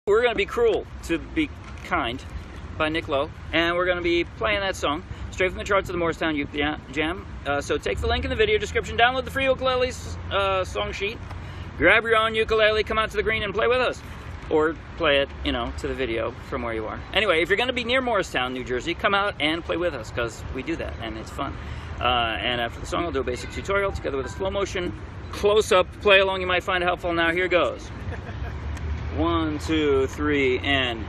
We're going to be Cruel to Be Kind by Nick Lowe, and we're going to be playing that song straight from the charts of the Morristown Jam. So take the link in the video description, download the free ukulele song sheet, grab your own ukulele, come out to the green and play with us. Or play it, you know, to the video from where you are. Anyway, if you're going to be near Morristown, New Jersey, come out and play with us, because we do that, and it's fun. And after the song, I'll do a basic tutorial together with a slow motion close-up play along you might find helpful. Now, here goes. 1, 2, 3, and...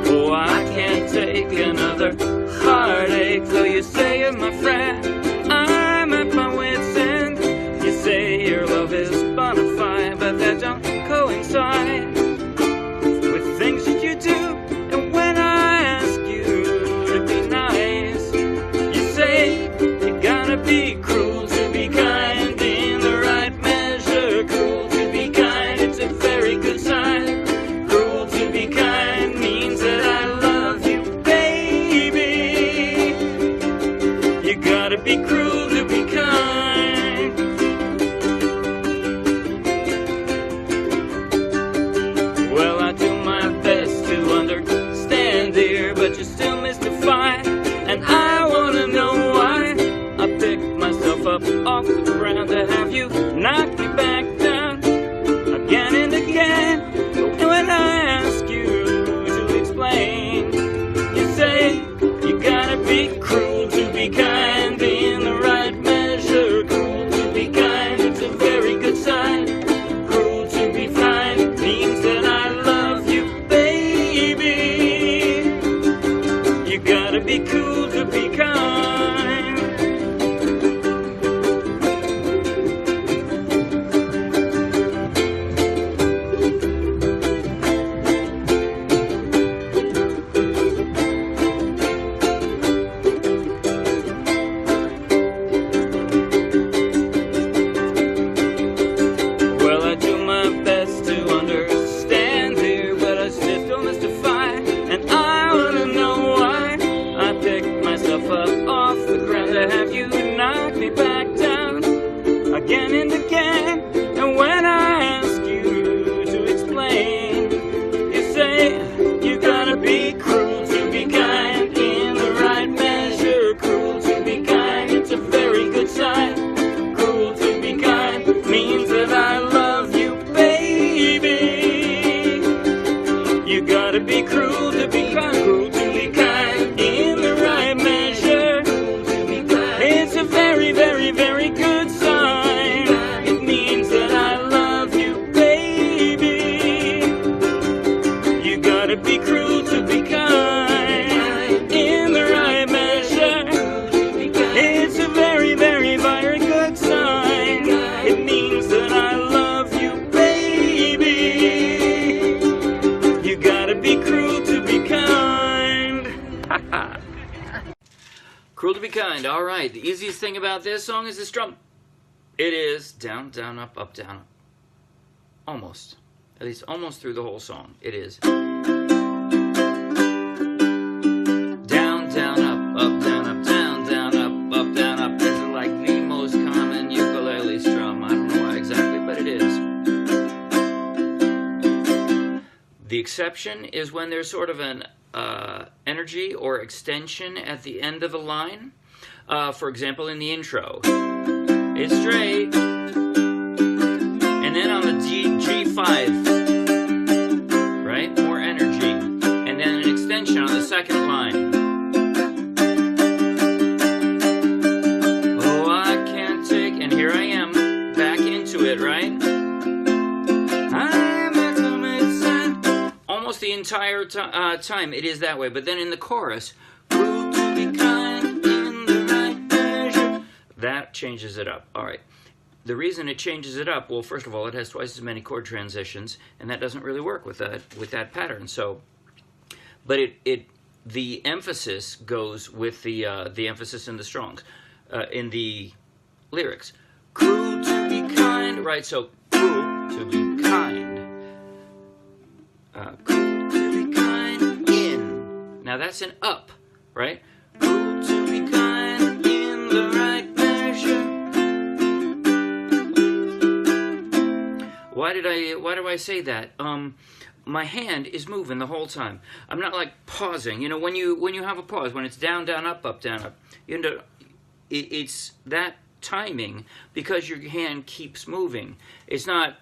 Oh, I can't take another heartache, though you say you're my friend. I'm at my wit's end. You say your love is bona fide, but that don't coincide with things that you do. And when I ask you to be nice, you say you gotta be cruel to be kind, in the right measure. Cruel to be kind, it's a very good sign. Cruel to be kind means that I love you, baby. You gotta be cruel to be kind. Well, I do my best to understand, dear, but you still mystify. And I wanna know why I picked myself up off the ground to have you knock me back down again and again. And when I ask you to explain, you say you gotta be cruel to be kind, in the right measure. Cruel to be kind, it's a very good sign. Cruel to be fine means that I love you, baby. You gotta be cool to be kind. Well, I do my best to understand, dear, but I still mystify. And I wanna know why I picked myself up off the ground to have you knock me back down again and again. And when I ask you to explain, you say you gotta be cruel to be kind, in the right measure. Cruel to be kind, it's a very good sign. Cruel to be kind means that I love you, baby. You gotta be cruel to be kind. Cruel to be kind, in the right measure. It's a very, very, very good sign. It means that I love you, baby. You gotta be cruel to be kind, in the right measure. It's a very, very, very good sign. It means that I love you, baby. You gotta be cruel to be kind. Cruel to be kind. All right. The easiest thing about this song is this drum. It is down, down, up, down, up. Almost. At least almost through the whole song. It is down, down, up, down, up, down, down, up, down, up. This is like the most common ukulele strum. I don't know why exactly, but it is. The exception is when there's sort of an energy or extension at the end of a line. For example, in the intro, it's straight, and then on the G5, right, more energy, and then an extension on the second line. Oh, I can't take, and here I am, back into it, right? Almost the entire time it is that way, but then in the chorus, cruel to be kind, in the right measure, that changes it up. All right. The reason it changes it up, well, first of all, it has twice as many chord transitions, and that doesn't really work with that pattern. So, but the emphasis goes with the emphasis in the strongs, in the lyrics. Cruel to be kind, right? So cruel to be kind. Cruel to be Now that's an up, right? Cruel to be kind in the right measure. Why do I say that? My hand is moving the whole time. I'm not like pausing. You know, when you have a pause, when it's down, down, up, down, up, you know, it's that timing because your hand keeps moving. It's not.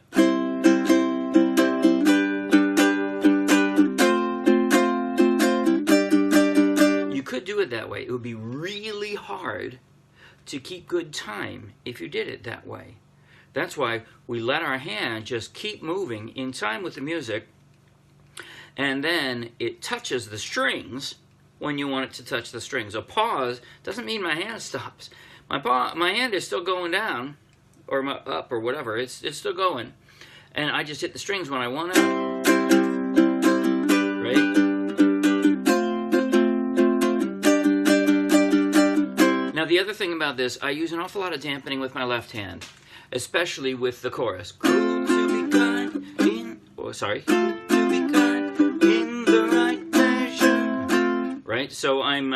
You could do it that way. It would be really hard to keep good time if you did it that way. That's why we let our hand just keep moving in time with the music. And then it touches the strings when you want it to touch the strings. A pause doesn't mean my hand stops. My hand is still going down, or up, or whatever. It's still going. And I just hit the strings when I want to. Right? Now the other thing about this, I use an awful lot of dampening with my left hand. Especially with the chorus. Cruel to be kind in... Oh, sorry. Right, so I'm.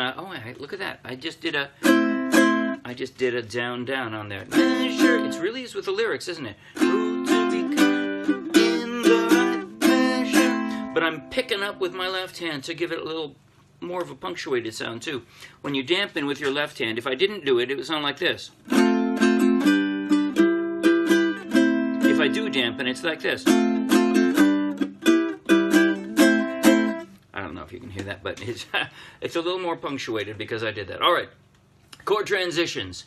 Look at that! I just did a down down on there. Measure. It's really is with the lyrics, isn't it? Cruel to be kind in the right measure. But I'm picking up with my left hand to give it a little more of a punctuated sound too. When you dampen with your left hand, if I didn't do it, it would sound like this. If I do dampen, it's like this. I don't know if you can hear that, but it's a little more punctuated because I did that. All right, chord transitions.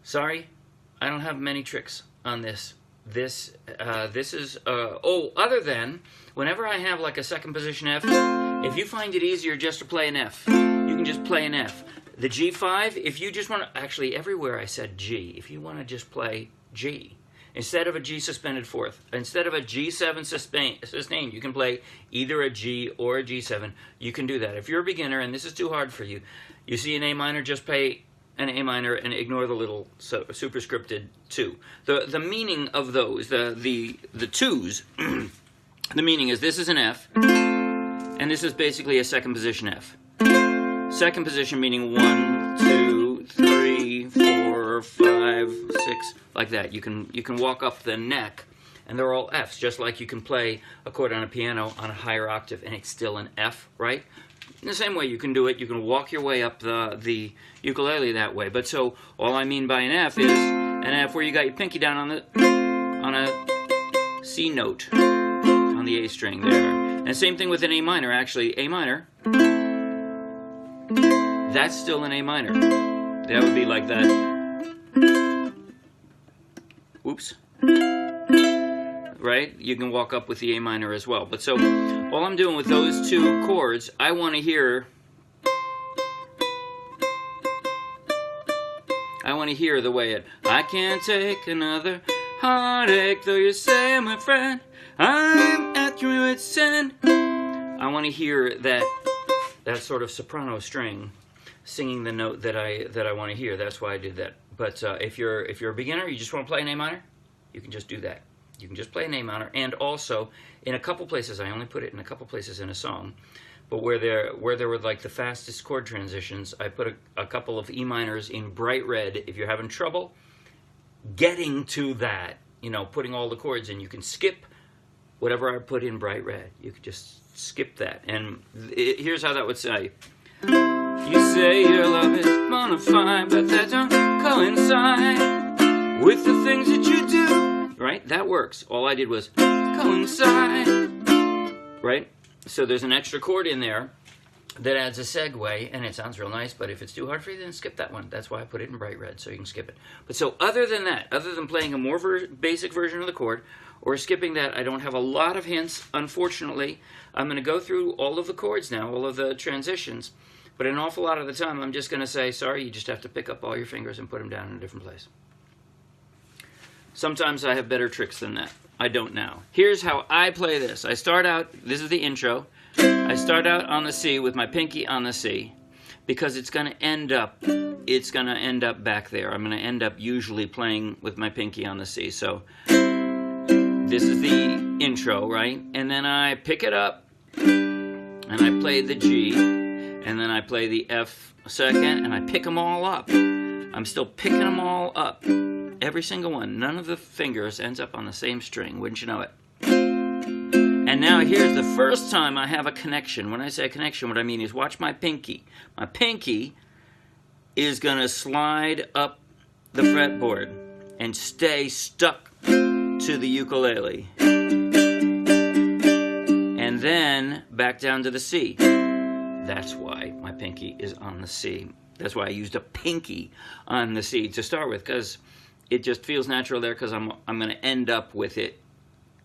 Sorry, I don't have many tricks on this. This is, other than whenever I have like a second position F, if you find it easier just to play an F, you can just play an F. The G5, if you just want to, actually everywhere I said G, if you want to just play G. Instead of a G suspended fourth, instead of a G7 sustained, you can play either a G or a G7. You can do that. If you're a beginner and this is too hard for you, you see an A minor, just play an A minor and ignore the little superscripted 2. The meaning of those, the twos, the meaning is this is an F, and this is basically a second position F. Second position meaning 1, 2, 3, 4, 5, 6, like that. You can walk up the neck, and they're all Fs, just like you can play a chord on a piano on a higher octave, and it's still an F, right? In the same way you can do it, you can walk your way up the ukulele that way. But so all I mean by an F is an F where you got your pinky down on a C note on the A string there. And same thing with an A minor. Actually, A minor, that's still an A minor. That would be like that. Oops. Right? You can walk up with the A minor as well. But so, all I'm doing with those two chords, I want to hear the way it, I can't take another heartache, though you say I'm a friend, I'm at your wit's end. I want to hear that sort of soprano string singing the note that I want to hear. That's why I did that. But if you're a beginner, you just want to play an A minor, you can just do that. You can just play an A minor, and also in a couple places, I only put it in a couple places in a song, but where there were like the fastest chord transitions, I put a couple of E minors in bright red. If you're having trouble getting to that, you know, putting all the chords in, you can skip whatever I put in bright red. You could just skip that, and here's how that would say. You say your love is bona fide, but that don't coincide with the things that you do. Right? That works. All I did was coincide. Right? So there's an extra chord in there that adds a segue, and it sounds real nice, but if it's too hard for you, then skip that one. That's why I put it in bright red, so you can skip it. But so other than that, other than playing a more basic version of the chord, or skipping that, I don't have a lot of hints, unfortunately. I'm going to go through all of the chords now, all of the transitions, but an awful lot of the time, I'm just going to say, sorry, you just have to pick up all your fingers and put them down in a different place. Sometimes I have better tricks than that. I don't now. Here's how I play this. I start out, this is the intro. I start out on the C with my pinky on the C because it's going to end up back there. I'm going to end up usually playing with my pinky on the C. So this is the intro, right? And then I pick it up and I play the G, and then I play the F second, and I pick them all up. I'm still picking them all up. Every single one. None of the fingers ends up on the same string, wouldn't you know it? And now here's the first time I have a connection. When I say a connection, what I mean is watch my pinky. My pinky is going to slide up the fretboard and stay stuck to the ukulele. And then back down to the C. That's why my pinky is on the C. That's why I used a pinky on the C to start with, because it just feels natural there, because I'm going to end up with it,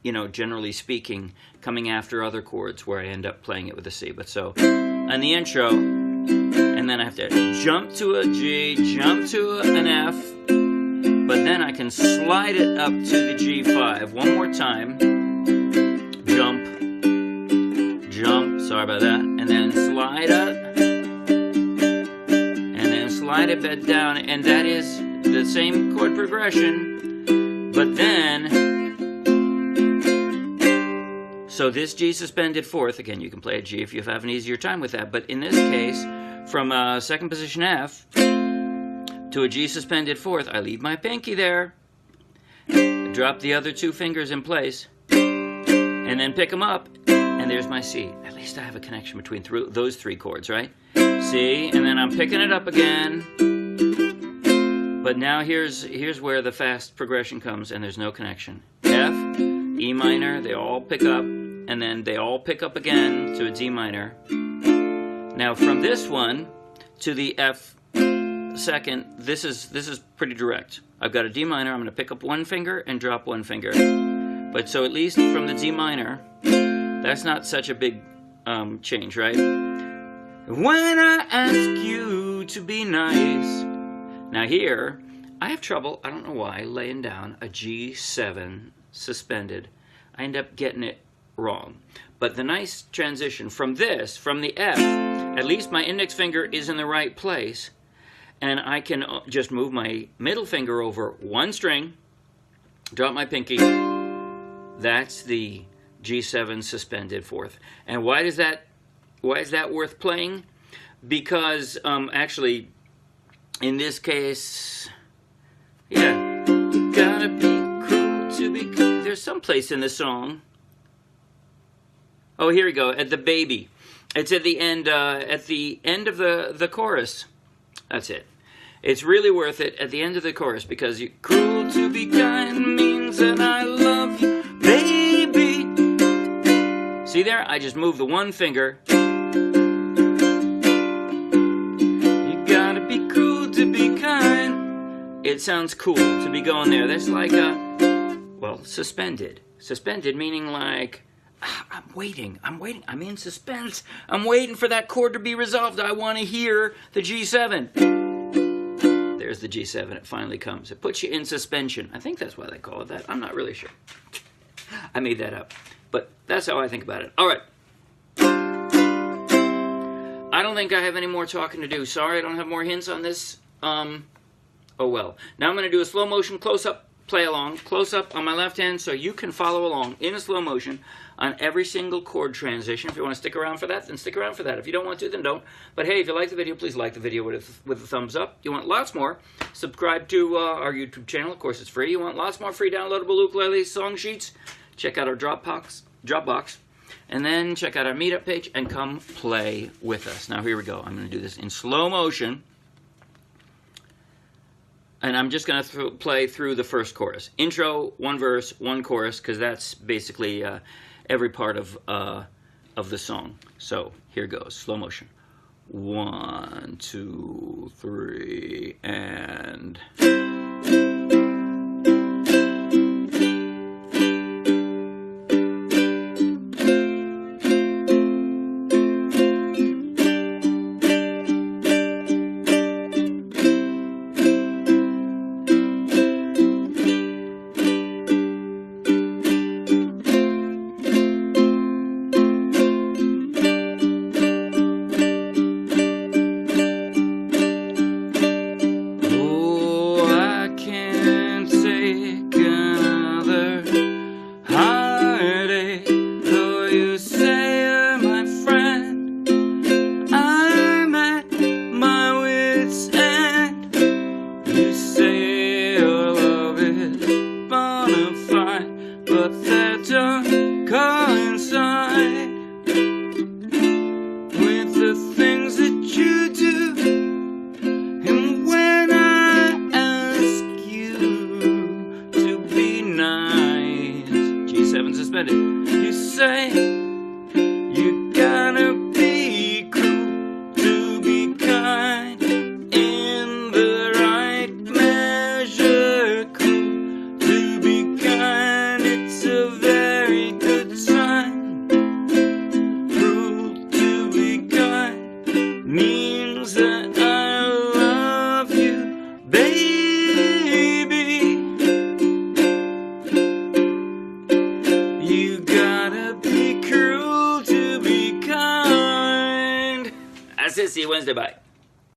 you know, generally speaking, coming after other chords where I end up playing it with a C. But so, on the intro, and then I have to jump to a G, jump to an F, but then I can slide it up to the G5 one more time, jump, jump, sorry about that, and then slide up, and then slide it back down, and that is the same chord progression, but then, so this G suspended fourth, again, you can play a G if you have an easier time with that, but in this case, from second position F to a G suspended fourth, I leave my pinky there, drop the other two fingers in place, and then pick them up, and there's my C. At least I have a connection between those three chords, right? C, and then I'm picking it up again, but now here's where the fast progression comes, and there's no connection. F, E minor, they all pick up, and then they all pick up again to a D minor. Now from this one to the F second, this is pretty direct. I've got a D minor, I'm going to pick up one finger and drop one finger. But so at least from the D minor, that's not such a big change, right? When I ask you to be nice. Now here, I have trouble, I don't know why, laying down a G7 suspended. I end up getting it wrong. But the nice transition from this, from the F, at least my index finger is in the right place, and I can just move my middle finger over one string, drop my pinky. That's the G7 suspended fourth. And why is that worth playing? Because actually, in this case, yeah, you gotta be cruel to be good. There's some place in the song. Oh, here we go, at the baby. It's at the end of the chorus. That's it. It's really worth it at the end of the chorus, because you, cruel to be kind means that I love you, baby. See there? I just moved the one finger. You gotta be cruel to be kind. It sounds cool to be going there. That's like a, well, suspended. Suspended meaning like, I'm waiting, I'm in suspense, I'm waiting for that chord to be resolved, I want to hear the G7. There's the G7, it finally comes. It puts you in suspension. I think that's why they call it that, I'm not really sure. I made that up, but that's how I think about it. Alright. I don't think I have any more talking to do. Sorry I don't have more hints on this. Oh well. Now I'm going to do a slow motion close-up play along, close up on my left hand, so you can follow along in a slow motion on every single chord transition. If you want to stick around for that, then stick around for that. If you don't want to, then don't. But hey, if you like the video, please like the video with a thumbs up. You want lots more, subscribe to our YouTube channel. Of course, it's free. You want lots more free downloadable ukulele song sheets, check out our Dropbox, and then check out our meetup page and come play with us. Now here we go. I'm going to do this in slow motion. And I'm just going to play through the first chorus. Intro, one verse, one chorus, because that's basically every part of the song. So here goes, slow motion. 1, 2, 3, and... That's it. See you Wednesday. Bye.